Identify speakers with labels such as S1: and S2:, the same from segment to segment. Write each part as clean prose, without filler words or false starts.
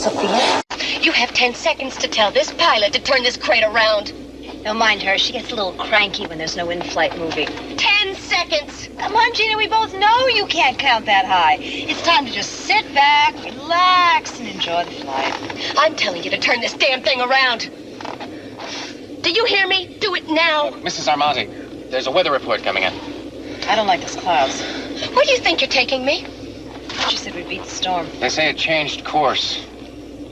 S1: Sophia?
S2: You have 10 seconds to tell this pilot to turn this crate around.
S1: Don't mind her. She gets a little cranky when there's no in-flight movie.
S2: 10 seconds!
S1: Come on, Gina. We both know you can't count that high. It's time to just sit back, relax, and enjoy the flight.
S2: I'm telling you to turn this damn thing around. Do you hear me? Do it now.
S3: Mrs. Armati, there's a weather report coming in.
S1: I don't like those clouds.
S2: Where do you think you're taking me?
S1: She said we'd beat the storm.
S3: They say it changed course.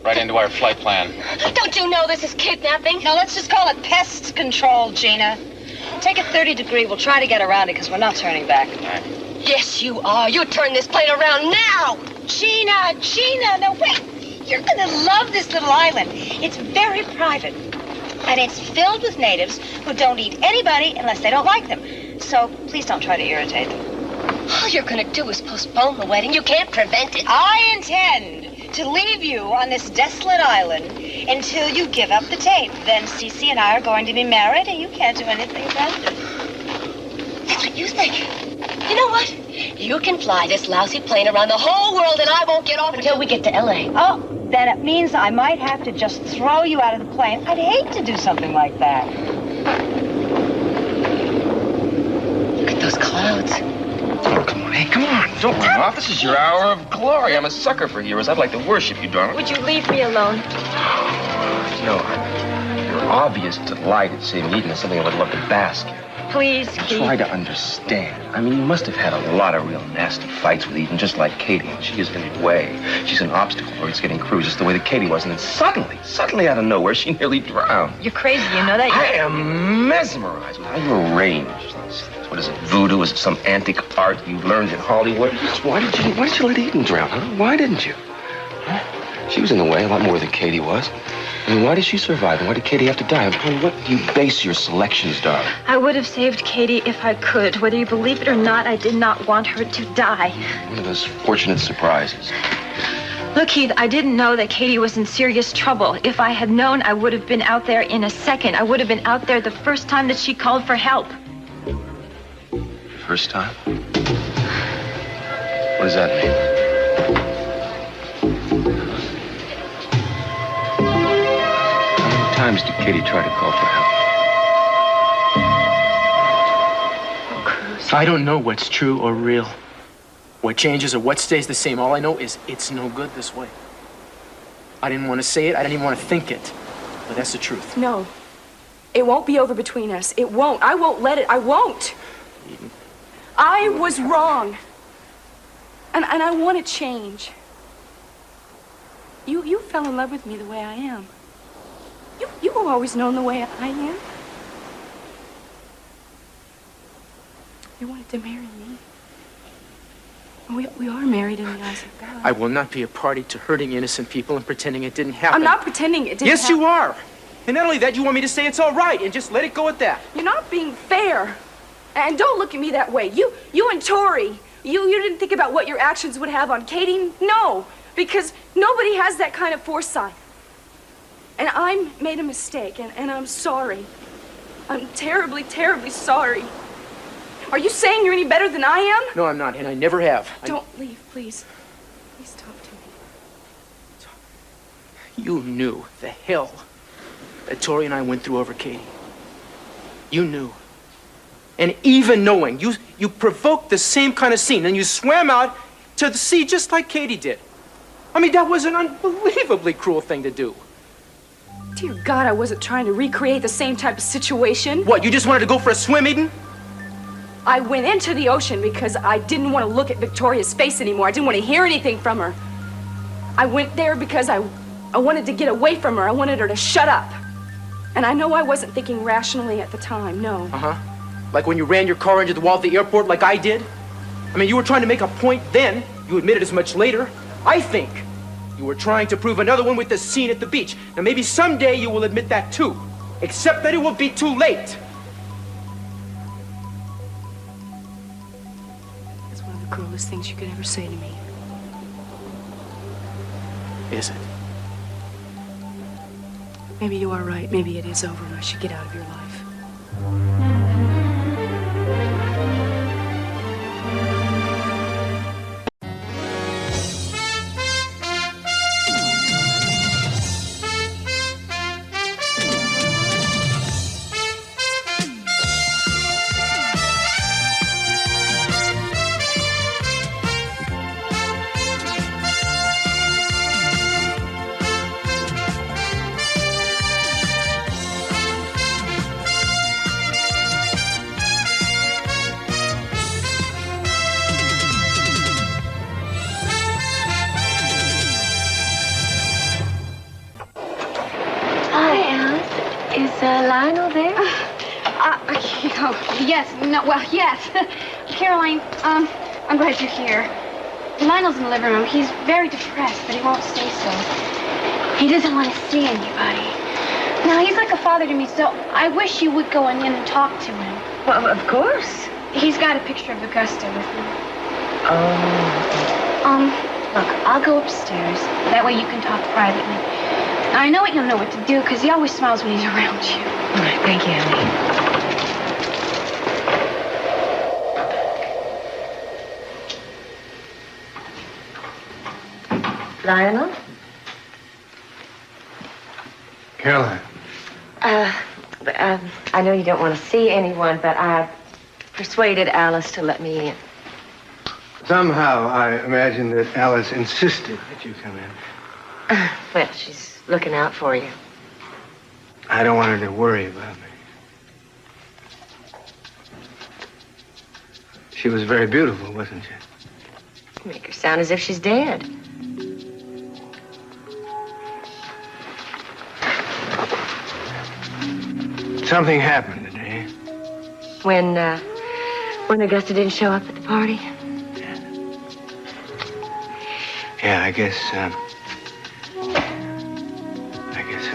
S3: Right into our flight plan.
S2: Don't you know this is kidnapping?
S1: No, let's just call it pest control, Gina. Take a 30 degree. We'll try to get around it because we're not turning back.
S3: Right.
S2: Yes, you are. You turn this plane around now.
S1: Gina, no, wait. You're going to love this little island. It's very private. And it's filled with natives who don't eat anybody unless they don't like them. So please don't try to irritate them.
S2: All you're going to do is postpone the wedding. You can't prevent it.
S1: I intend to leave you on this desolate island until you give up the tape. Then Cece and I are going to be married, and you can't do anything about it.
S2: That's what you think. You know what? You can fly this lousy plane around the whole world, and I won't get off until we get to L.A.
S1: Oh, then it means I might have to just throw you out of the plane. I'd hate to do something like that.
S2: Look at those clouds.
S4: Oh, come on. Hey, come on. Don't run off. This is your hour of glory. I'm a sucker for heroes. I'd like to worship you, darling.
S2: Would you leave me alone?
S4: No, your obvious delight at seeing Eden is something I would love to bask in.
S2: Please,
S4: Try to understand. I mean, you must have had a lot of real nasty fights with Eden, just like Katie, and she is in the way. She's an obstacle for us getting crews, just the way that Katie was, and then suddenly out of nowhere, she nearly drowned.
S2: You're crazy, you know that?
S4: I am mesmerized with how you arrange these things. What is it, voodoo? Is it some antique art you learned in Hollywood? Why did you let Eden drown, huh? Why didn't you? Huh? She was in the way a lot more than Katie was. I mean, why did she survive, and why did Katie have to die? Upon what do you base your selections, darling?
S5: I would have saved Katie if I could. Whether you believe it or not, I did not want her to die.
S4: One of those fortunate surprises.
S5: Look, Heath, I didn't know that Katie was in serious trouble. If I had known, I would have been out there in a second. I would have been out there the first time that she called for help.
S4: First time? What does that mean? How many times did Katie try to call for help?
S6: I don't know what's true or real, what changes or what stays the same. All I know is it's no good this way. I didn't want to say it. I didn't even want to think it. But that's the truth.
S7: No. It won't be over between us. It won't. I won't let it. I won't.
S6: Eden.
S7: I was wrong. And I want to change. You fell in love with me the way I am. You have always known the way I am. You wanted to marry me. We are married in the eyes of God.
S6: I will not be a party to hurting innocent people and pretending it didn't happen.
S7: I'm not pretending it didn't happen.
S6: Yes, you are. And not only that, you want me to say it's all right and just let it go at that.
S7: You're not being fair. And don't look at me that way. You and Tori, you didn't think about what your actions would have on Katie? No, because nobody has that kind of foresight. And I made a mistake, and I'm sorry. I'm terribly, terribly sorry. Are you saying you're any better than I am?
S6: No, I'm not, and I never have.
S7: Don't leave, please. Please talk to me.
S6: You knew the hell that Tori and I went through over Katie. You knew. And even knowing, you provoked the same kind of scene, and you swam out to the sea just like Katie did. I mean, that was an unbelievably cruel thing to do.
S7: Dear God, I wasn't trying to recreate the same type of situation.
S6: What, you just wanted to go for a swim, Eden?
S7: I went into the ocean because I didn't want to look at Victoria's face anymore. I didn't want to hear anything from her. I went there because I wanted to get away from her. I wanted her to shut up. And I know I wasn't thinking rationally at the time, no.
S6: Uh-huh. Like when you ran your car into the wall at the airport like I did? I mean, you were trying to make a point then. You admitted as much later. I think you were trying to prove another one with the scene at the beach. Now, maybe someday you will admit that too. Except that it will be too late.
S7: That's one of the cruelest things you could ever say to me.
S6: Is it?
S7: Maybe you are right. Maybe it is over and I should get out of your life.
S2: Lionel there?
S8: Yes. No. Well, yes. Caroline, I'm glad you're here. Lionel's in the living room. He's very depressed, but he won't say so. He doesn't want to see anybody. Now, he's like a father to me, so I wish you would go in and talk to him.
S2: Well, of course.
S8: He's got a picture of Augusta with him.
S2: Oh.
S8: Look, I'll go upstairs. That way you can talk privately. I know you'll know what to do, because he always smiles when he's around you.
S2: All right, thank you, Annie. Lionel?
S9: Caroline.
S2: I know you don't want to see anyone, but I persuaded Alice to let me in.
S9: Somehow, I imagine that Alice insisted that you come in.
S2: Well, she's looking out for you.
S9: I don't want her to worry about me. She was very beautiful, wasn't she?
S2: You make her sound as if she's dead.
S9: Something happened today.
S2: When Augusta didn't show up at the party?
S9: Yeah, I guess so.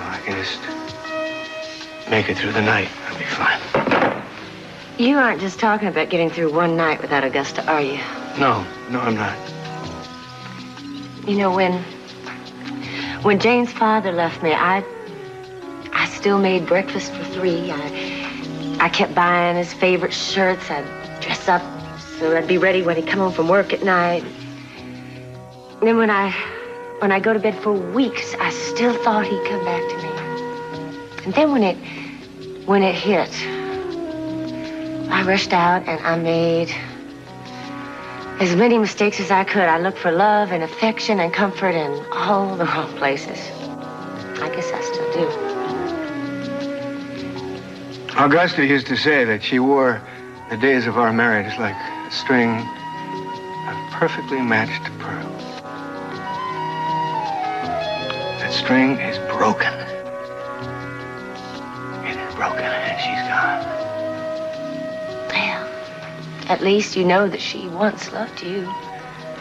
S9: I can just make it through the night. I'll be fine.
S2: You aren't just talking about getting through one night without Augusta, are you?
S9: No, I'm not.
S2: You know, when Jane's father left me, I still made breakfast for 3. I kept buying his favorite shirts. I'd dress up so I'd be ready when he'd come home from work at night. And then when I go to bed for weeks, I still thought he'd come back to me. And then when it hit, I rushed out and I made as many mistakes as I could. I looked for love and affection and comfort in all the wrong places. I guess I still do.
S9: Augusta used to say that she wore the days of our marriage like a string of perfectly matched pearls. That string is broken. It is broken and she's gone.
S2: Well, at least you know that she once loved you.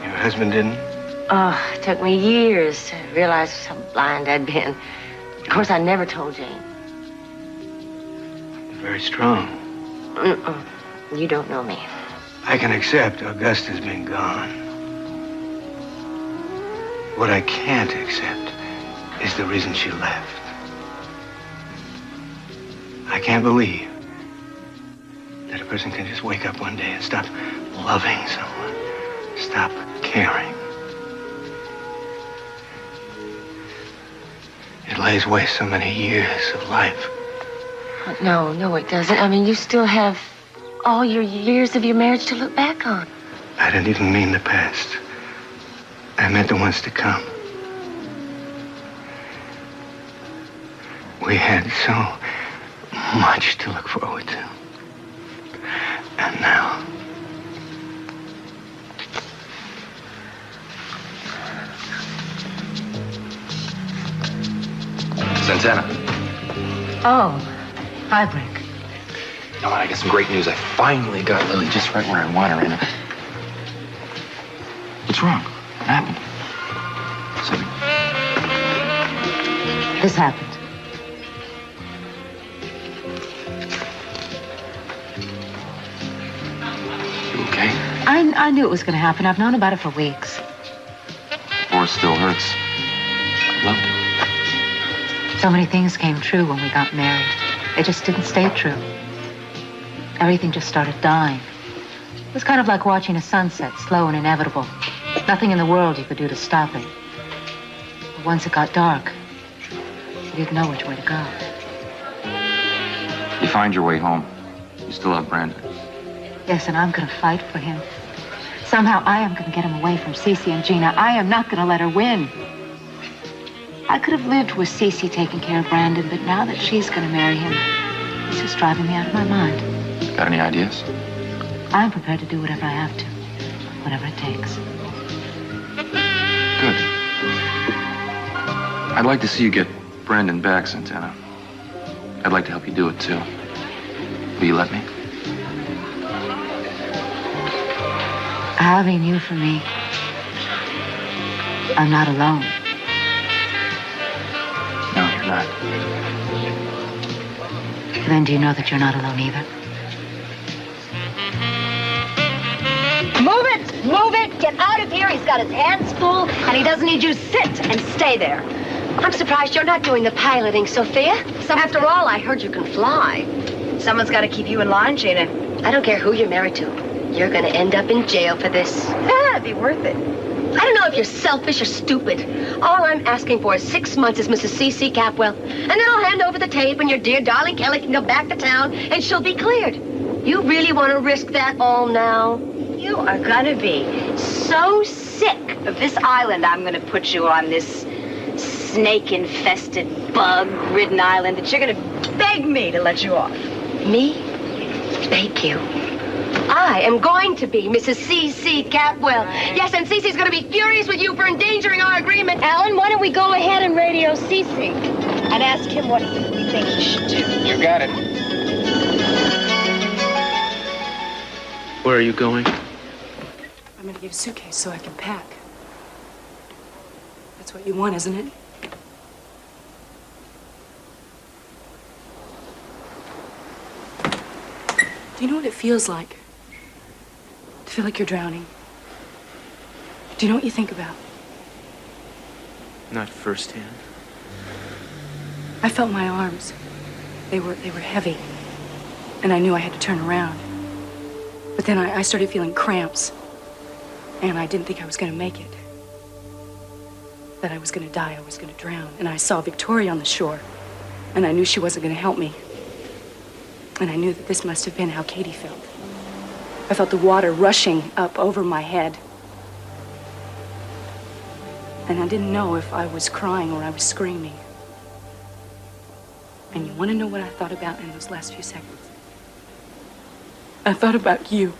S9: Your husband didn't?
S2: Oh, it took me years to realize how blind I'd been. Of course, I never told Jane.
S9: Very strong.
S2: You don't know me.
S9: I can accept Augusta's been gone. What I can't accept is the reason she left. I can't believe that a person can just wake up one day and stop loving someone, stop caring. It lays waste so many years of life.
S2: No, it doesn't. I mean, you still have all your years of your marriage to look back on.
S9: I didn't even mean the past. I meant the ones to come. We had so much to look forward to. And now...
S4: Santana.
S10: Oh, hi, Brick.
S4: No, I got some great news. I finally got Lily just right where I want her in. What's wrong? What happened? Something.
S10: This happened.
S4: You okay?
S10: I knew it was going to happen. I've known about it for weeks.
S4: Or it still hurts. I loved it.
S10: So many things came true when we got married. They just didn't stay true. Everything just started dying. It was kind of like watching a sunset, slow and inevitable. Nothing in the world you could do to stop it. But once it got dark, you didn't know which way to go.
S3: You find your way home. You still have Brandon.
S10: Yes, and I'm going to fight for him. Somehow I am going to get him away from Cece and Gina. I am not going to let her win. I could have lived with Cece taking care of Brandon, but now that she's going to marry him, it's just driving me out of my mind.
S3: Got any ideas?
S10: I'm prepared to do whatever I have to, whatever it takes.
S3: Good. I'd like to see you get Brandon back, Santana. I'd like to help you do it, too. Will you let me?
S10: Having you for me, I'm not alone.
S3: No, you're not.
S10: Then do you know that you're not alone either?
S2: Move it! Move it! Get out of here! He's got his hands full, and he doesn't need you. Sit and stay there. I'm surprised you're not doing the piloting, Sophia. After all, I heard you can fly. Someone's got to keep you in line, Gina. I don't care who you're married to. You're going to end up in jail for this. It'd be worth it. I don't know if you're selfish or stupid. All I'm asking for is 6 months as Mrs. C.C. Capwell. And then I'll hand over the tape, and your dear darling Kelly can go back to town, and she'll be cleared. You really want to risk that all now? You are going to be so sick of this island, I'm going to put you on this snake-infested, bug-ridden island that you're going to beg me to let you off. Me? Beg you? I am going to be Mrs. C.C. Capwell. Yes, and C.C.'s going to be furious with you for endangering our agreement. Alan, why don't we go ahead and radio C.C. and ask him what we think he should do?
S3: You got it.
S6: Where are you going?
S7: I'm gonna get a suitcase so I can pack. That's what you want, isn't it? Do you know what it feels like? To feel like you're drowning? Do you know what you think about?
S6: Not firsthand.
S7: I felt my arms. They were heavy. And I knew I had to turn around. But then I started feeling cramps. And I didn't think I was going to make it. That I was going to die, I was going to drown. And I saw Victoria on the shore. And I knew she wasn't going to help me. And I knew that this must have been how Katie felt. I felt the water rushing up over my head. And I didn't know if I was crying or I was screaming. And you want to know what I thought about in those last few seconds? I thought about you.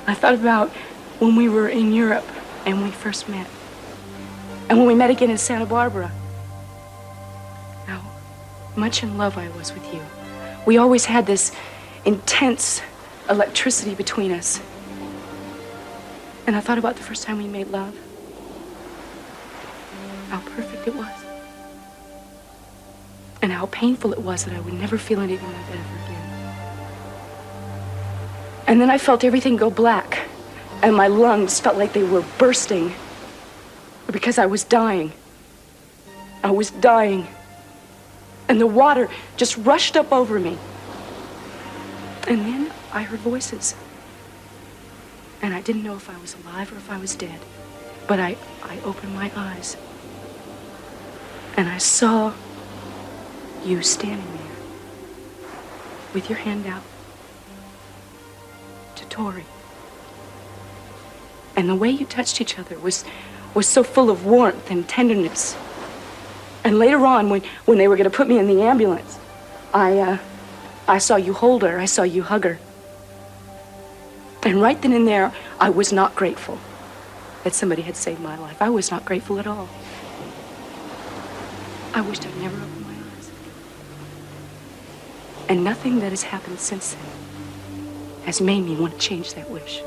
S7: I thought about when we were in Europe and we first met. And when we met again in Santa Barbara. How much in love I was with you. We always had this intense electricity between us. And I thought about the first time we made love. How perfect it was. And how painful it was that I would never feel anything like that ever again. And then I felt everything go black. And my lungs felt like they were bursting. Because I was dying. I was dying. And the water just rushed up over me. And then I heard voices. And I didn't know if I was alive or if I was dead. But I opened my eyes. And I saw you standing there with your hand out to Tori. And the way you touched each other was so full of warmth and tenderness. And later on, when they were going to put me in the ambulance, I saw you hold her. I saw you hug her. And right then and there, I was not grateful that somebody had saved my life. I was not grateful at all. I wished I'd never opened my eyes. And nothing that has happened since then has made me want to change that wish.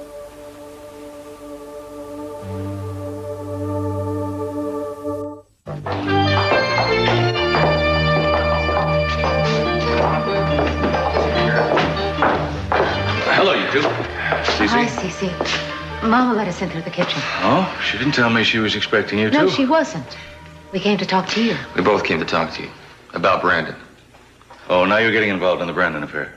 S11: Hello, you two. Cece?
S10: Hi, Cece. Mama let us in through the kitchen.
S11: Oh, she didn't tell me she was expecting you, too.
S10: No, she wasn't. We came to talk to you.
S4: We both came to talk to you about Brandon.
S11: Oh, now you're getting involved in the Brandon affair.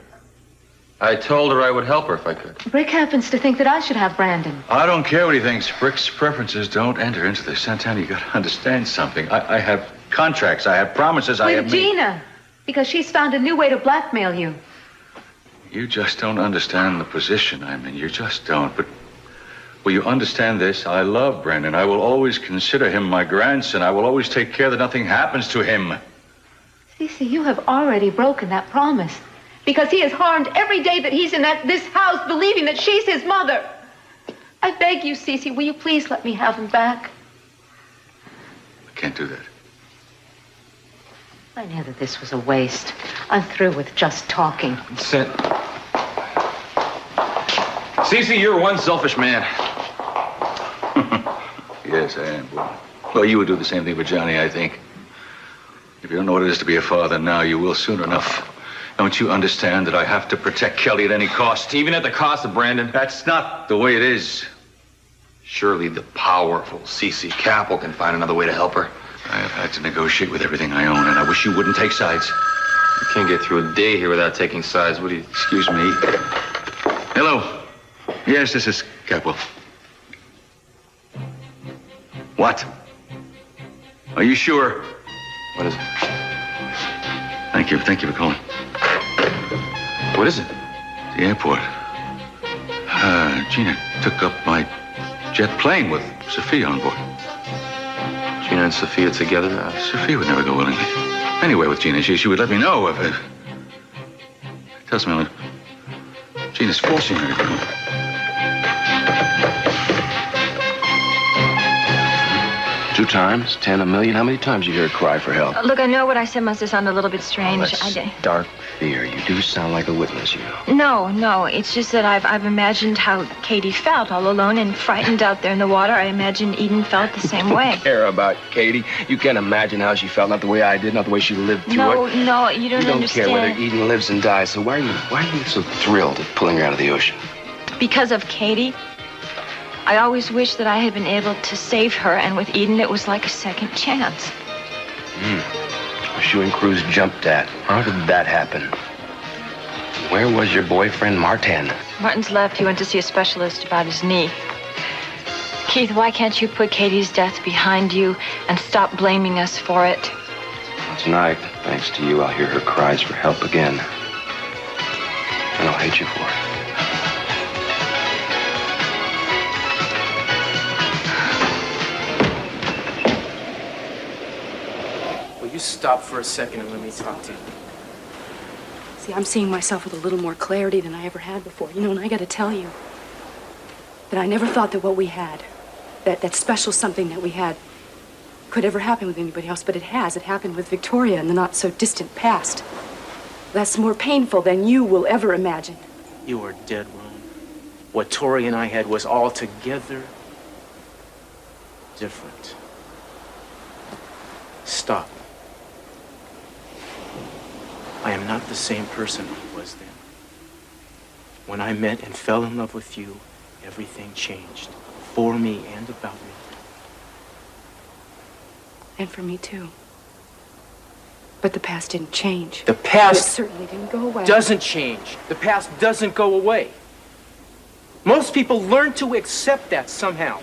S4: I told her I would help her if I could.
S10: Brick happens to think that I should have Brandon.
S11: I don't care what he thinks. Brick's preferences don't enter into this. Santana, you gotta understand something. I have contracts. I have promises. I have
S10: With Gina. Because she's found a new way to blackmail you.
S11: You just don't understand the position I'm in. You just don't. But will you understand this? I love Brandon. I will always consider him my grandson. I will always take care that nothing happens to him.
S10: Cece, you have already broken that promise. Because he is harmed every day that he's in this house believing that she's his mother. I beg you, Cece, will you please let me have him back?
S11: I can't do that.
S10: I knew that this was a waste. I'm through with just talking.
S4: Cece, you're one selfish man.
S11: Yes, I am, boy. Well, you would do the same thing for Johnny, I think. If you don't know what it is to be a father now, you will soon enough. Don't you understand that I have to protect Kelly at any cost?
S4: Even at the cost of Brandon?
S11: That's not the way it is.
S4: Surely the powerful Cece Capel can find another way to help her.
S11: I have had to negotiate with everything I own, and I wish you wouldn't take sides.
S4: You can't get through a day here without taking sides. What do you...
S11: Excuse me. Hello. Yes, this is Capel. What? Are you sure?
S4: What is it?
S11: Thank you for calling.
S4: What is it?
S11: The airport. Gina took up my jet plane with Sophia on board.
S4: Gina and Sophia together?
S11: Sophia would never go willingly. Anyway, with Gina, she would let me know if it tells me Gina's forcing her to go.
S4: Two times? 10, a million? How many times you hear her cry for help?
S5: Look, I know what I said must have sounded a little bit strange.
S4: That's dark fear. You do sound like a witness, you know.
S5: No. It's just that I've imagined how Katie felt all alone and frightened out there in the water. I imagine Eden felt the same way.
S4: Care about Katie. You can't imagine how she felt, not the way I did, not the way she lived through it.
S5: No, you don't understand.
S4: You don't care whether Eden lives and dies, so why are you so thrilled at pulling her out of the ocean?
S5: Because of Katie. I always wished that I had been able to save her, and with Eden, it was like a second chance.
S4: Wish you and Cruz jumped that. How did that happen? Where was your boyfriend, Martin?
S5: Martin's left. He went to see a specialist about his knee. Keith, why can't you put Katie's death behind you and stop blaming us for it?
S4: Tonight, thanks to you, I'll hear her cries for help again. And I'll hate you for it.
S6: Will you stop for a second and let me talk to you?
S7: See, I'm seeing myself with a little more clarity than I ever had before. You know, and I gotta tell you that I never thought that what we had, that special something that we had, could ever happen with anybody else, but it has. It happened with Victoria in the not-so-distant past. That's more painful than you will ever imagine.
S6: You are dead wrong. What Tori and I had was altogether different. Stop. I am not the same person I was then. When I met and fell in love with you, everything changed. For me and about me.
S7: And for me, too. But the past didn't change.
S6: The past
S7: It certainly didn't go away.
S6: doesn't change. The past doesn't go away. Most people learn to accept that somehow.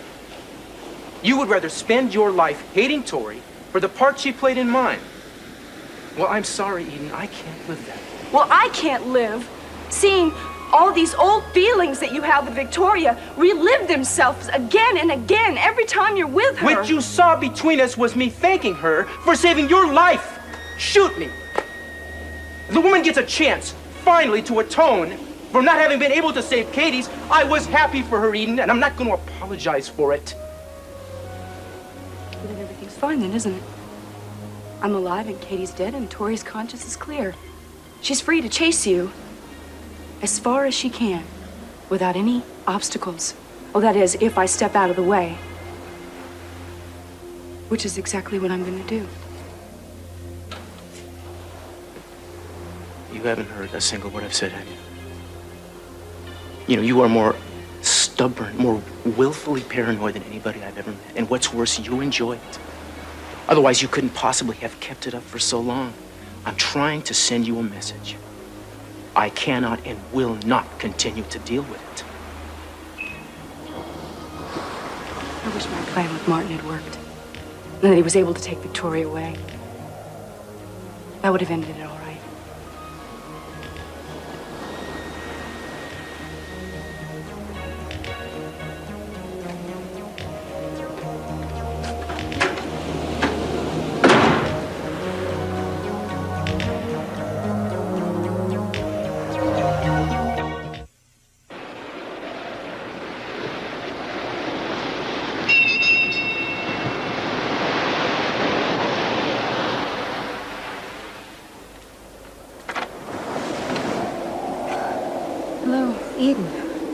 S6: You would rather spend your life hating Tori for the part she played in mine. Well, I'm sorry, Eden. I can't live that way.
S7: Well, I can't live seeing all these old feelings that you have with Victoria relive themselves again and again every time you're with her.
S6: What you saw between us was me thanking her for saving your life. Shoot me. The woman gets a chance, finally, to atone for not having been able to save Katie's. I was happy for her, Eden, and I'm not going to apologize for it.
S7: Well, then everything's fine then, isn't it? I'm alive and Katie's dead and Tori's conscience is clear. She's free to chase you as far as she can without any obstacles. Oh, that is, if I step out of the way. Which is exactly what I'm going to do.
S6: You haven't heard a single word I've said, have you? You know, you are more stubborn, more willfully paranoid than anybody I've ever met. And what's worse, you enjoy it. Otherwise, you couldn't possibly have kept it up for so long. I'm trying to send you a message. I cannot and will not continue to deal with it.
S7: I wish my plan with Martin had worked. And that he was able to take Victoria away. That would have ended it all right.
S10: Eden,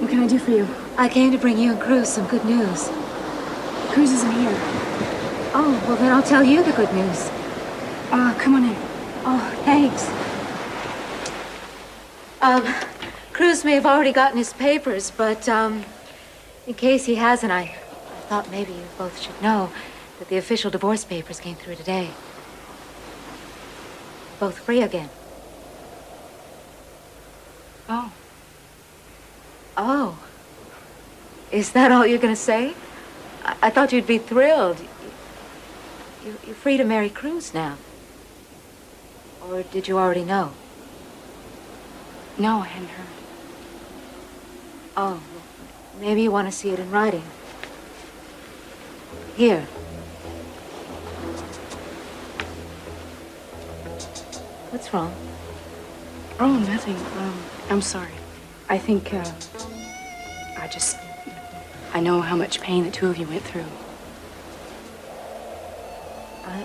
S7: What can I do for you?
S10: I came to bring you and Cruz some good news.
S7: Cruz isn't here.
S10: Oh, well then I'll tell you the good news.
S7: Come on in.
S10: Oh, thanks. Cruz may have already gotten his papers, but, in case he hasn't, I thought maybe you both should know that the official divorce papers came through today. Both free again.
S7: Oh.
S10: Oh. Is that all you're gonna say? I thought you'd be thrilled. You're free to marry Cruz now. Or did you already know?
S7: No, I hadn't heard.
S10: Oh, well, maybe you want to see it in writing. Here. What's wrong?
S7: Oh, nothing. I'm sorry. I think, I know how much pain the two of you went through.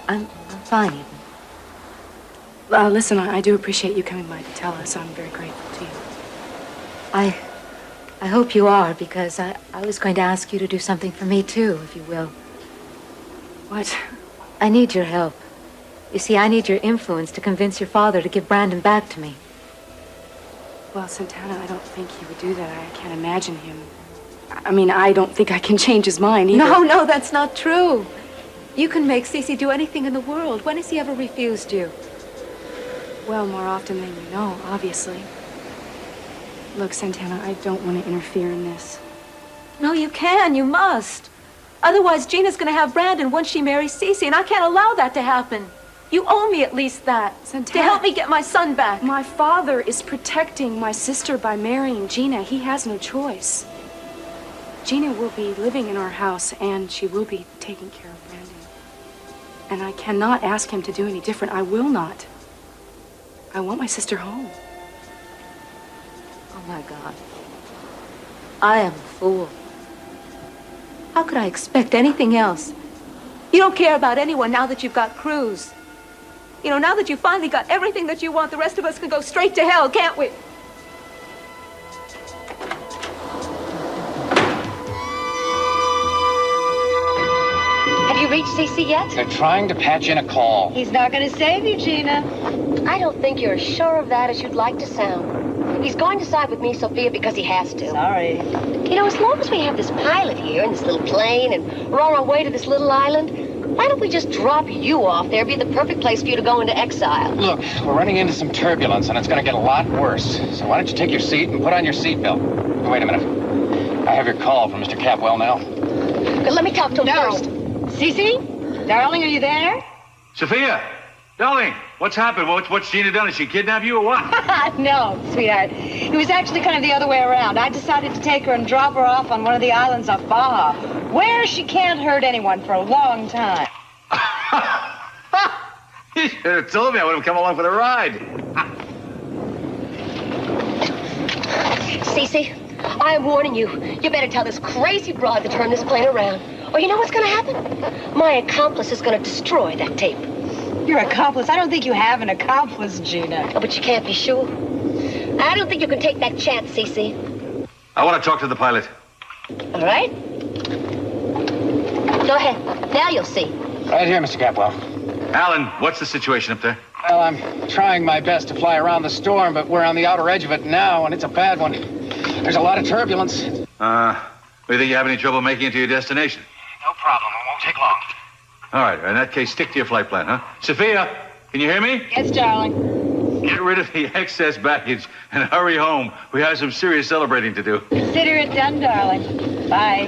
S10: I'm fine, Eden.
S7: Listen, I do appreciate you coming by to tell us. I'm very grateful to you.
S10: I hope you are, because I was going to ask you to do something for me, too, if you will.
S7: What?
S10: I need your help. You see, I need your influence to convince your father to give Brandon back to me.
S7: Well, Santana, I don't think he would do that. I can't imagine him. I mean, I don't think I can change his mind either.
S10: No, that's not true. You can make Cece do anything in the world. When has he ever refused you?
S7: Well, more often than you know, obviously. Look, Santana, I don't want to interfere in this.
S5: No, you can. You must. Otherwise, Gina's going to have Brandon once she marries Cece, and I can't allow that to happen. You owe me at least that.
S7: Santana,
S5: to help me get my son back.
S7: My father is protecting my sister by marrying Gina. He has no choice. Gina will be living in our house, and she will be taking care of Brandon. And I cannot ask him to do any different. I will not. I want my sister home.
S10: Oh, my God. I am a fool. How could I expect anything else?
S5: You don't care about anyone now that you've got Cruz. You know, now that you finally got everything that you want, the rest of us can go straight to hell, can't we?
S2: Have you reached Cece yet?
S3: They're trying to patch in a call.
S1: He's not going to save you, Gina.
S2: I don't think you're as sure of that as you'd like to sound. He's going to side with me, Sophia, because he has to.
S1: Sorry.
S2: You know, as long as we have this pilot here and this little plane and we're on our way to this little island, why don't we just drop you off there? Be the perfect place for you to go into exile.
S3: Look, we're running into some turbulence, and it's going to get a lot worse. So why don't you take your seat and put on your seatbelt? Wait a minute. I have your call from Mr. Capwell now.
S2: But let me talk to him first.
S1: Cece? Darling, are you there?
S11: Sophia! Darling, what's happened? What's Gina done? Has she kidnapped you or what?
S1: No, sweetheart. It was actually kind of the other way around. I decided to take her and drop her off on one of the islands off Baja, where she can't hurt anyone for a long time.
S11: You should have told me. I would have come along for the ride.
S2: Cece, I am warning you. You better tell this crazy broad to turn this plane around. Or you know what's going to happen? My accomplice is going to destroy that tape.
S1: Your accomplice? I don't think you have an accomplice, Gina.
S2: Oh, but you can't be sure. I don't think you can take that chance, Cece.
S11: I want to talk to the pilot.
S2: All right? Go ahead. Now you'll see.
S3: Right here, Mr. Capwell.
S11: Alan, what's the situation up there?
S3: Well, I'm trying my best to fly around the storm, but we're on the outer edge of it now, and it's a bad one. There's a lot of turbulence.
S11: Do you think you have any trouble making it to your destination?
S3: No problem. It won't take long.
S11: All right, in that case, stick to your flight plan, huh? Sophia, can you hear me?
S1: Yes, darling.
S11: Get rid of the excess baggage and hurry home. We have some serious celebrating to do.
S1: Consider it done, darling. Bye.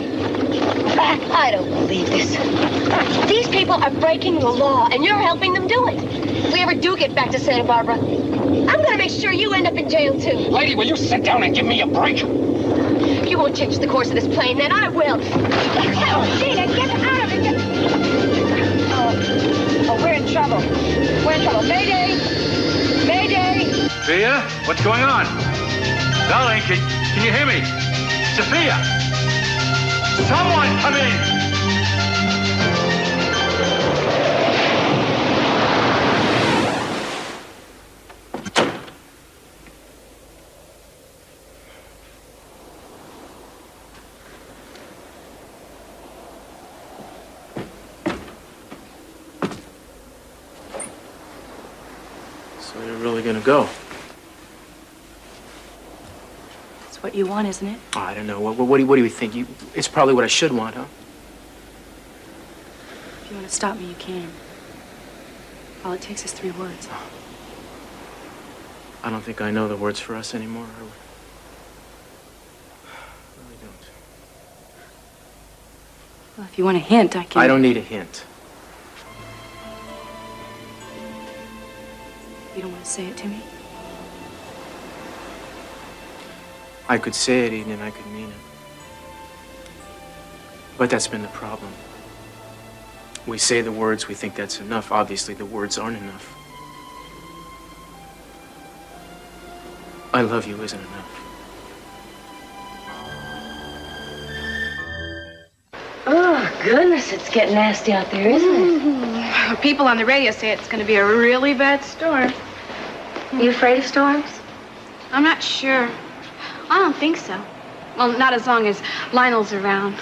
S2: I don't believe this. These people are breaking the law, and you're helping them do it. If we ever do get back to Santa Barbara, I'm going to make sure you end up in jail, too.
S3: Lady, will you sit down and give me a break?
S2: You won't change the course of this plane, then I will.
S1: Gina, get out of it. Oh, we're in trouble. We're in trouble. Mayday! Mayday!
S11: Sophia, what's going on? Darling, can you hear me? Sophia! Someone come in!
S6: So you're really gonna go?
S7: It's what you want, isn't it?
S6: Oh, I don't know. What do you think? It's probably what I should want, huh?
S7: If you want to stop me, you can. All it takes is 3 words.
S6: I don't think I know the words for us anymore. I really don't.
S7: Well, if you want a hint, I can...
S6: I don't need a hint.
S7: You don't want to say it to me?
S6: I could say it, Eden, and I could mean it. But that's been the problem. We say the words, we think that's enough. Obviously, the words aren't enough. I love you isn't enough.
S2: Oh, goodness, it's getting nasty out there, isn't it?
S8: People on the radio say it's going to be a really bad storm.
S2: You afraid of storms?
S8: I'm not sure. I don't think so. Well, not as long as Lionel's around.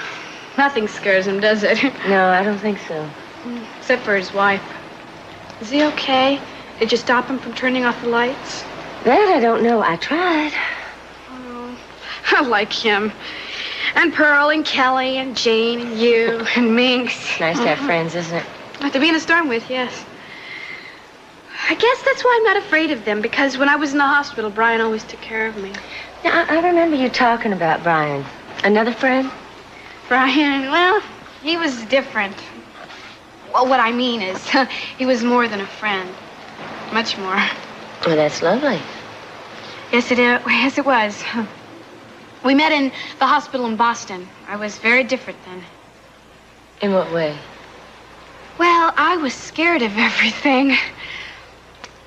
S8: Nothing scares him, does it?
S2: No, I don't think so.
S8: Except for his wife. Is he okay? Did you stop him from turning off the lights?
S2: That I don't know. I tried.
S8: Oh, I like him. And Pearl and Kelly and Jane and you and Minx.
S2: Nice to have friends, isn't it?
S8: To be in a storm with, yes. I guess that's why I'm not afraid of them, because when I was in the hospital, Brian always took care of me.
S2: Yeah, I remember you talking about Brian. Another friend?
S8: Brian, well, he was different. Well, what I mean is, he was more than a friend. Much more.
S2: Well, that's lovely.
S8: Yes, it was. We met in the hospital in Boston. I was very different then.
S2: In what way?
S8: Well, I was scared of everything.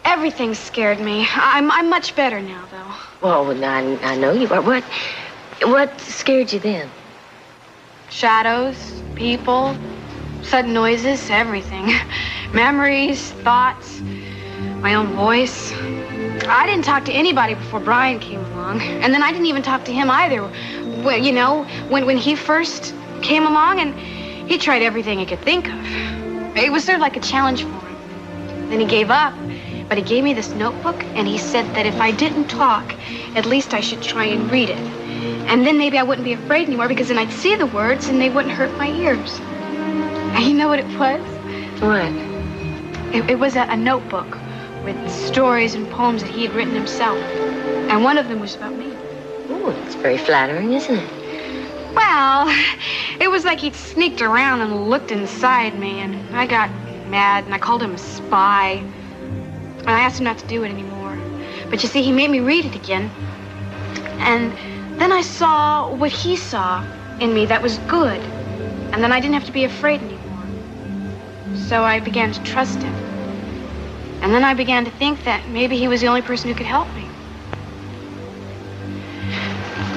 S8: Everything scared me. I'm much better now, though.
S2: Well, I know you are. What scared you then?
S8: Shadows, people, sudden noises, everything. Memories, thoughts, my own voice. I didn't talk to anybody before Brian came along. And then I didn't even talk to him either. Well, you know, when he first came along and he tried everything he could think of. It was sort of like a challenge for him. Then he gave up, but he gave me this notebook and he said that if I didn't talk, at least I should try and read it. And then maybe I wouldn't be afraid anymore because then I'd see the words and they wouldn't hurt my ears. And you know what it was?
S2: What?
S8: It was a notebook with stories and poems that he had written himself. And one of them was about me.
S2: Oh, it's very flattering, isn't it?
S8: Well, it was like he'd sneaked around and looked inside me, and I got mad, and I called him a spy. And I asked him not to do it anymore. But you see, he made me read it again. And then I saw what he saw in me that was good. And then I didn't have to be afraid anymore. So I began to trust him. And then I began to think that maybe he was the only person who could help me.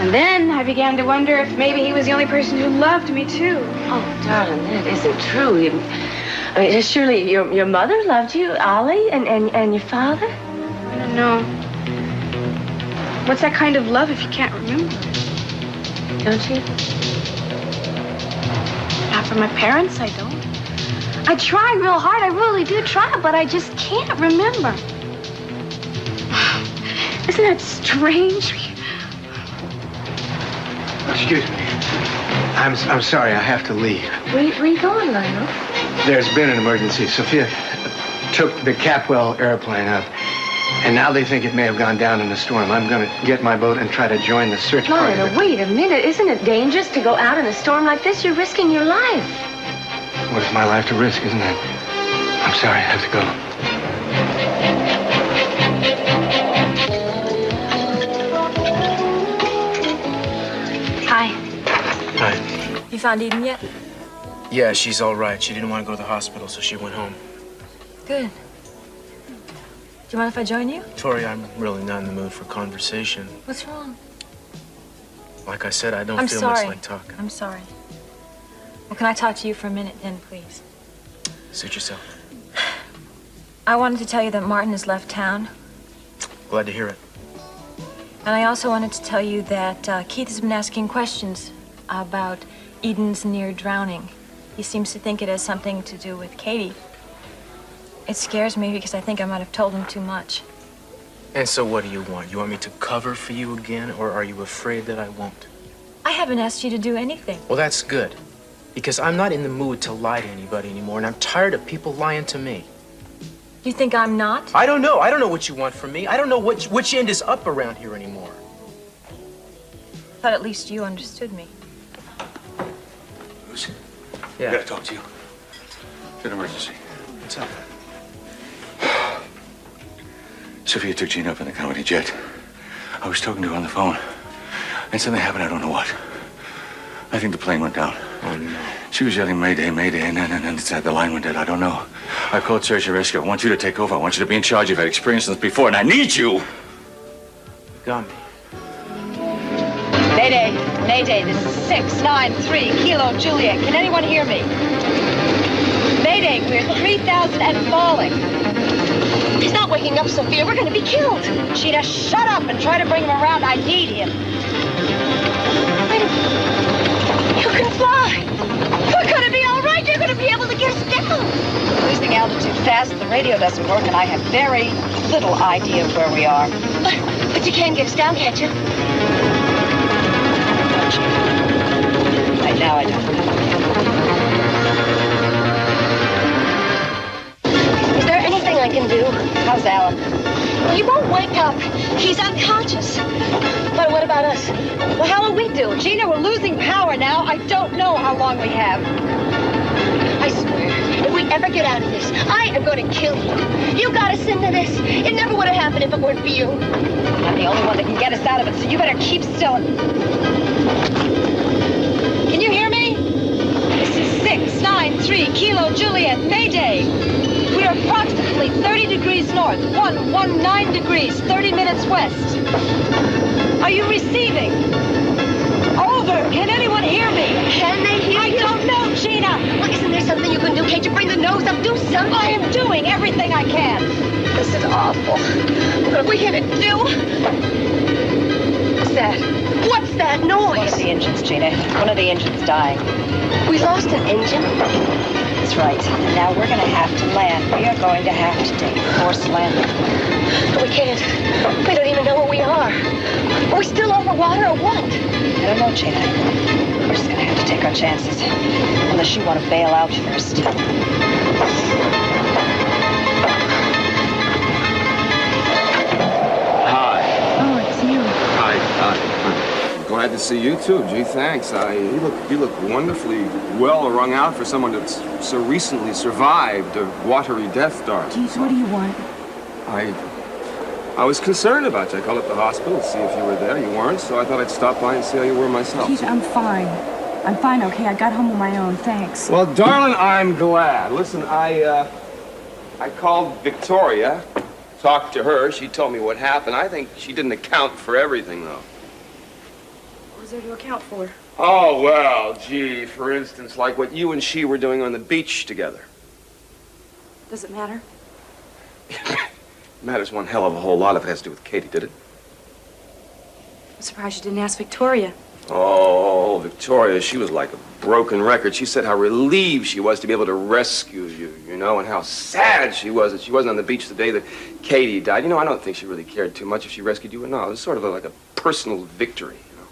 S8: And then I began to wonder if maybe he was the only person who loved me, too.
S2: Oh, darling, that isn't true. I mean, surely your mother loved you, Ollie, and your father?
S8: I don't know. What's that kind of love if you can't remember it?
S2: Don't you?
S8: Not for my parents, I don't. I try real hard, I really do try, but I just can't remember. Isn't that strange?
S9: Excuse me. I'm sorry, I have to leave.
S2: Where are you going, Lionel?
S9: There's been an emergency. Sophia took the Capwell airplane up, and now they think it may have gone down in the storm. I'm going to get my boat and try to join the search party.
S2: Lionel, wait a minute. Isn't it dangerous to go out in a storm like this? You're risking your life.
S9: What is my life to risk, isn't it? I'm sorry, I have to go.
S5: Hi.
S6: Hi.
S5: You found Eden yet?
S6: Yeah, she's all right. She didn't want to go to the hospital, so she went home.
S5: Good. Do you mind if I join you?
S6: Tori, I'm really not in the mood for conversation.
S5: What's wrong?
S6: Like I said, I don't
S5: I'm
S6: feel
S5: sorry.
S6: much like talking.
S5: I'm sorry. Well, can I talk to you for a minute then, please?
S6: Suit yourself.
S5: I wanted to tell you that Martin has left town.
S6: Glad to hear it.
S5: And I also wanted to tell you that Keith has been asking questions about Eden's near drowning. He seems to think it has something to do with Katie. It scares me because I think I might have told him too much.
S6: And so what do you want? You want me to cover for you again, or are you afraid that I won't?
S5: I haven't asked you to do anything.
S6: Well, that's good. Because I'm not in the mood to lie to anybody anymore, and I'm tired of people lying to me.
S5: You think I'm not?
S6: I don't know. I don't know what you want from me. I don't know which end is up around here anymore.
S5: But at least you understood me.
S11: Lucy,
S6: Yeah.
S11: I gotta talk to you. It's an emergency.
S6: What's up?
S11: Sophia took Gina up in the company jet. I was talking to her on the phone, and something happened. I don't know what. I think the plane went down.
S6: Oh, no.
S11: She was yelling, Mayday, Mayday, and then the line went dead. I don't know. I called search and rescue. I want you to take over. I want you to be in charge. You've had experience this before, and I need you.
S6: Got me.
S1: Mayday, Mayday, this is 693 Kilo Juliet. Can anyone hear me? Mayday, we're 3,000 and falling. He's not waking up, Sophia. We're going to be killed. Gina, shut up and try to bring him around. I need him. You can fly. We're going to be all right. You're going to be able to get us down. We're losing altitude fast. The radio doesn't work, and I have very little idea of where we are. But you can get us down, can't you? Right now, I don't. Is there anything I can do? How's Alan? Well, he won't wake up. He's unconscious. But what about us? Well, how will we do? Gina, we're losing power now. I don't know how long we have. I swear, if we ever get out of this, I am going to kill you. You got us into this. It never would have happened if it weren't for you. I'm the only one that can get us out of it, so you better keep still. Can you hear me? This is 693 Kilo Juliet, Mayday. We are approximately 30 degrees north, 119 degrees, 30 minutes west. Are you receiving? Over. Can anyone hear me? Can they hear you? I don't know, Gina. Well, isn't there something you can do? Can't you bring the nose up? Do something. I am doing everything I can. This is awful. What are we going to do? What's that? What's that noise? One of the engines, Gina. One of the engines dying. We lost an engine? That's right. And now we're going to have to land. We are going to have to take a forced landing. But we can't. We don't even know where we are. Are we still over water or what? I don't know, Gina. We're just going to have to take our chances. Unless you want to bail out first.
S4: Hi.
S5: Oh, it's you.
S4: Hi. I'm glad to see you too. Gee, thanks. You look wonderfully well wrung out for someone that's so recently survived a watery death dart.
S7: Keith, what do you want?
S4: I was concerned about you. I called up the hospital to see if you were there. You weren't, so I thought I'd stop by and see how you were myself.
S7: Keith, I'm fine. I'm fine, okay? I got home on my own, thanks.
S4: Well, darling, I'm glad. Listen, I called Victoria, talked to her. She told me what happened. I think she didn't account for everything, though.
S7: What was there to account for?
S4: Oh, well, gee, for instance, like what you and she were doing on the beach together.
S7: Does it matter?
S4: Matters one hell of a whole lot if it has to do with Katie, did it?
S7: I'm surprised you didn't ask Victoria.
S4: Oh, Victoria, she was like a broken record. She said how relieved she was to be able to rescue you, you know, and how sad she was that she wasn't on the beach the day that Katie died. You know, I don't think she really cared too much if she rescued you or not. It was sort of like a personal victory, you know.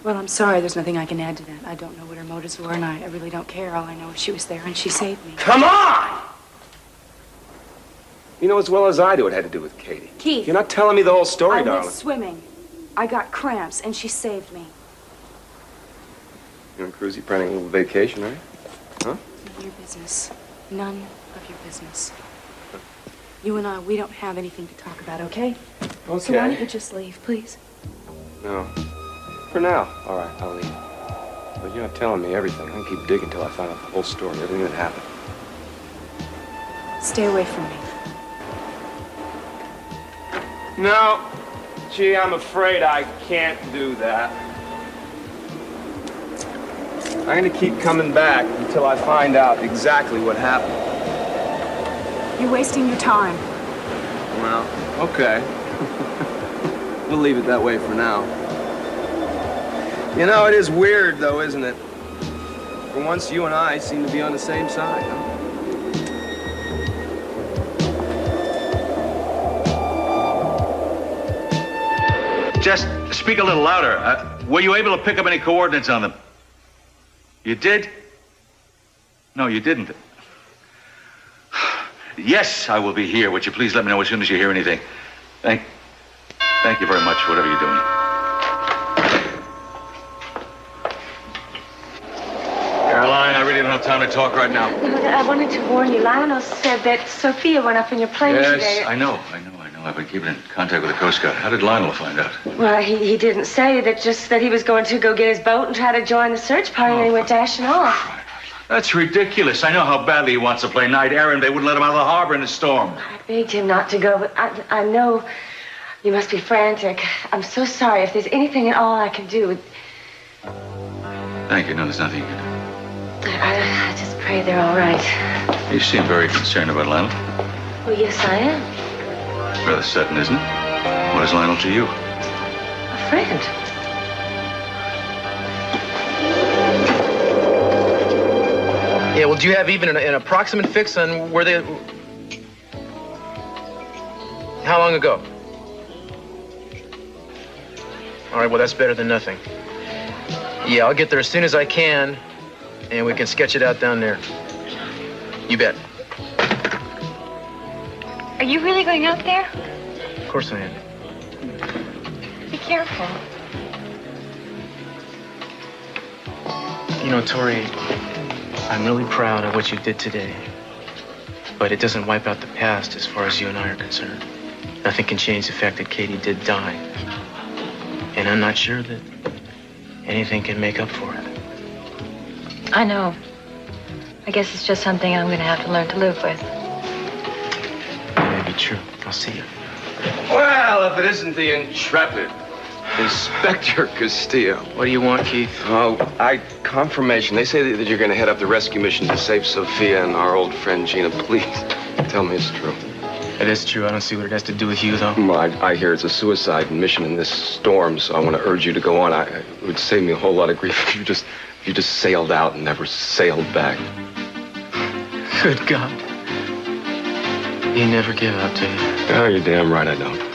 S7: Well, I'm sorry. There's nothing I can add to that. I don't know what her motives were, and I really don't care. All I know is she was there, and she saved me.
S4: Come on! You know as well as I do it had to do with Katie.
S7: Keith.
S4: You're not telling me the whole story,
S7: I
S4: darling.
S7: went swimming. I got cramps, and she saved me.
S4: You're on cruise, you're planning a little vacation, right? Huh?
S7: None of your business. None of your business. You and I, we don't have anything to talk about, okay?
S4: Okay.
S7: So why don't you just leave, please?
S4: No. For now. All right, I'll leave. But you're not telling me everything. I can keep digging until I find out the whole story, everything that happened.
S7: Stay away from me.
S4: No. Gee, I'm afraid I can't do that. I'm going to keep coming back until I find out exactly what happened.
S7: You're wasting your time.
S4: Well, okay. We'll leave it that way for now. You know, it is weird, though, isn't it? For once, you and I seem to be on the same side, huh?
S11: Just speak a little louder. Were you able to pick up any coordinates on them? You did? No, you didn't. Yes, I will be here. Would you please let me know as soon as you hear anything? Thank you very much, whatever you're doing. Caroline, I really don't have time to talk right now.
S2: I wanted to warn you. Lionel said that Sophia went up in your plane today.
S11: Yes, I know. I've been keeping in contact with the Coast Guard. How did Lionel find out?
S2: Well, he didn't say that, just that he was going to go get his boat and try to join the search party, and he went dashing off.
S11: Right. That's ridiculous. I know how badly he wants to play knight errant. They wouldn't let him out of the harbor in a storm.
S2: I begged him not to go, but I know you must be frantic. I'm so sorry. If there's anything at all I can do.
S11: Thank you. No, there's nothing you can do.
S2: I just pray they're all right.
S11: You seem very concerned about Lionel.
S2: Well, yes, I am.
S11: Rather sudden, isn't it? What is Lionel to you?
S2: A friend.
S6: Yeah, well, do you have even an approximate fix on where they... How long ago? All right, well, that's better than nothing. Yeah, I'll get there as soon as I can, and we can sketch it out down there. You bet.
S5: Are you really going out there?
S6: Of course I am.
S5: Be careful.
S6: You know, Tori, I'm really proud of what you did today. But it doesn't wipe out the past as far as you and I are concerned. Nothing can change the fact that Katie did die. And I'm not sure that anything can make up for it.
S5: I know. I guess it's just something I'm going to have to learn to live with.
S6: That may be true. I'll see you.
S4: Well, if it isn't the intrepid Inspector Castillo.
S6: What do you want, Keith?
S4: Oh, confirmation. They say that you're going to head up the rescue mission to save Sophia and our old friend Gina. Please, tell me it's true.
S6: It is true. I don't see what it has to do with you, though.
S4: Well, I hear it's a suicide mission in this storm, so I want to urge you to go on. It would save me a whole lot of grief if you just sailed out and never sailed back.
S6: Good God. You never give up, do you?
S4: Oh, you're damn right I don't.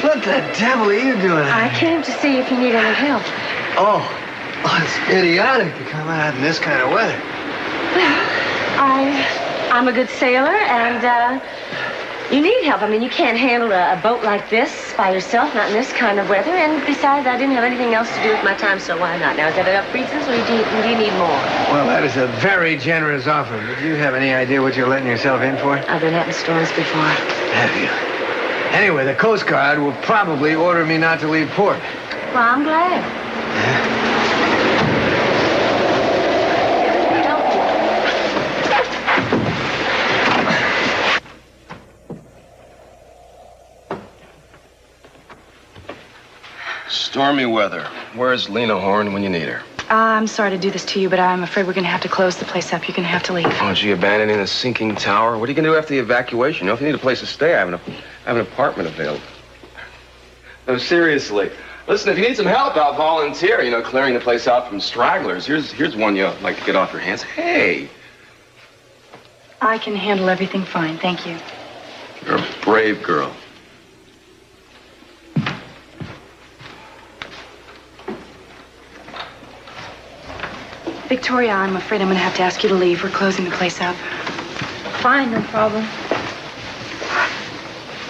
S9: What the devil are you doing?
S2: I came to see if you need any help.
S9: Oh, it's idiotic to come out in this kind of weather.
S2: Well, I'm a good sailor, and you need help. I mean, you can't handle a boat like this by yourself, not in this kind of weather. And besides, I didn't have anything else to do with my time, so why not? Now, is that enough reasons, or do you need more?
S9: Well, that is a very generous offer. But do you have any idea what you're letting yourself in for?
S2: I've been out in storms before.
S9: Have you? Anyway, the Coast Guard will probably order me not to leave port.
S2: Well, I'm glad.
S4: Stormy weather. Where's Lena Horn when you need her?
S7: I'm sorry to do this to you, but I'm afraid we're going to have to close the place up. You're going to have to leave.
S4: Oh, gee, abandoning a sinking tower? What are you going to do after the evacuation? You know, if you need a place to stay, I have an apartment available. No, seriously. Listen, if you need some help, I'll volunteer. You know, clearing the place out from stragglers. Here's one you'll like to get off your hands. Hey!
S7: I can handle everything fine, thank you.
S4: You're a brave girl.
S7: Victoria, I'm afraid I'm going to have to ask you to leave. We're closing the place up.
S5: Fine, no problem.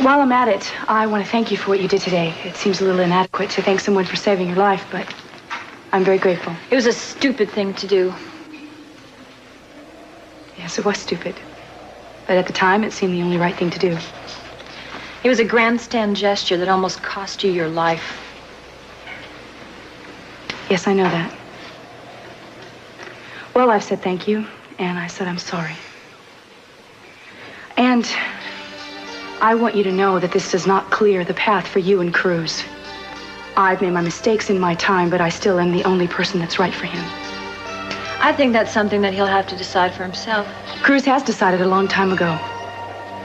S7: While I'm at it, I want to thank you for what you did today. It seems a little inadequate to thank someone for saving your life, but I'm very grateful.
S5: It was a stupid thing to do.
S7: Yes, it was stupid. But at the time, it seemed the only right thing to do.
S5: It was a grandstand gesture that almost cost you your life.
S7: Yes, I know that. Well, I've said thank you, and I said I'm sorry. And I want you to know that this does not clear the path for you and Cruz. I've made my mistakes in my time, but I still am the only person that's right for him.
S5: I think that's something that he'll have to decide for himself.
S7: Cruz has decided a long time ago.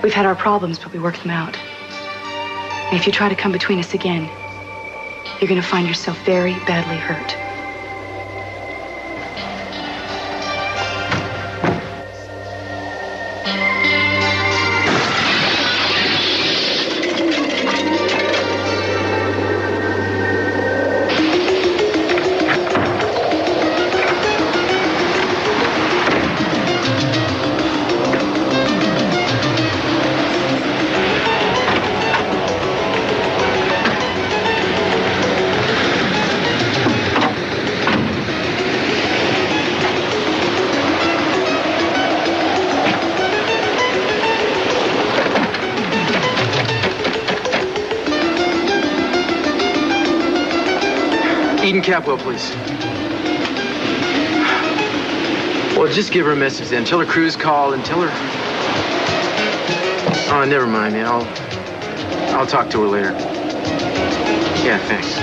S7: We've had our problems, but we worked them out. And if you try to come between us again, you're going to find yourself very badly hurt.
S6: Eden Capwell, please. Well, just give her a message then. Tell her crew's called and tell her... Oh, never mind, man. I'll talk to her later. Yeah, thanks.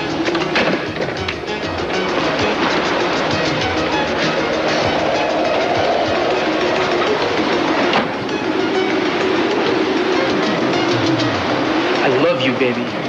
S6: I love you, baby.